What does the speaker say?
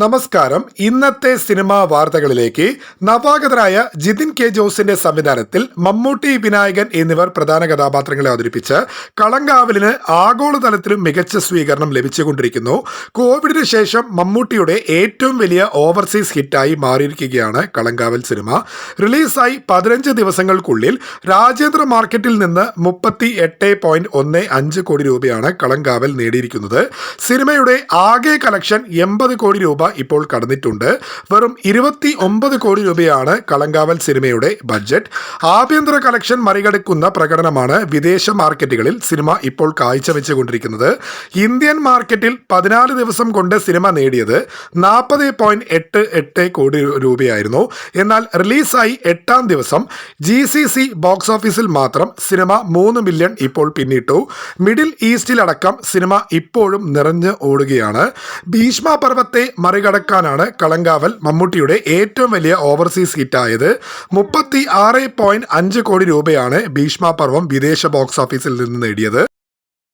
നമസ്കാരം. ഇന്നത്തെ സിനിമാ വാർത്തകളിലേക്ക്. നവാഗതനായ ജിതിൻ കെ ജോസിന്റെ സംവിധാനത്തിൽ മമ്മൂട്ടി, വിനായകൻ എന്നിവർ പ്രധാന കഥാപാത്രങ്ങളെ അവതരിപ്പിച്ച് കളങ്കാവലിന് ആഗോളതലത്തിലും മികച്ച സ്വീകരണം ലഭിച്ചുകൊണ്ടിരിക്കുന്നു. കോവിഡിന് ശേഷം മമ്മൂട്ടിയുടെ ഏറ്റവും വലിയ ഓവർസീസ് ഹിറ്റായി മാറിയിരിക്കുകയാണ് കളങ്കാവൽ സിനിമ. റിലീസായി 15 ദിവസങ്ങൾക്കുള്ളിൽ രാജ്യാന്തര മാർക്കറ്റിൽ നിന്ന് 38.15 കോടി രൂപയാണ് കളങ്കാവൽ നേടിയിരിക്കുന്നത്. സിനിമയുടെ ആകെ കളക്ഷൻ 80 കോടി രൂപ ഇപ്പോൾ കടന്നിട്ടുണ്ട്. വെറും 29 കോടി രൂപയാണ് കളങ്കാവൽ സിനിമയുടെ ബഡ്ജറ്റ്. ആഭ്യന്തര കളക്ഷൻ മറികടക്കുന്ന പ്രകടനമാണ് വിദേശ മാർക്കറ്റുകളിൽ സിനിമ ഇപ്പോൾ കാഴ്ചവെച്ചുകൊണ്ടിരിക്കുന്നത്. ഇന്ത്യൻ മാർക്കറ്റിൽ 14 ദിവസം കൊണ്ട് സിനിമ നേടിയത് 40.88 കോടി രൂപയായിരുന്നു. എന്നാൽ റിലീസായി 8-ാം ദിവസം GCC ബോക്സ് ഓഫീസിൽ മാത്രം സിനിമ 3 മില്യൺ ഇപ്പോൾ പിന്നിട്ടു. മിഡിൽ ഈസ്റ്റിലടക്കം സിനിമ ഇപ്പോഴും നിറഞ്ഞ് ഓടുകയാണ്. ഭീഷ്മ പർവത്തെ മറികടക്കാനാണ് കളങ്കാവൽ മമ്മൂട്ടിയുടെ ഏറ്റവും വലിയ ഓവർസീസ് ഹിറ്റായത്. 36.5 കോടി രൂപയാണ് ഭീഷ്മ പർവം വിദേശ ബോക്സ് ഓഫീസിൽ നിന്ന് നേടിയത്.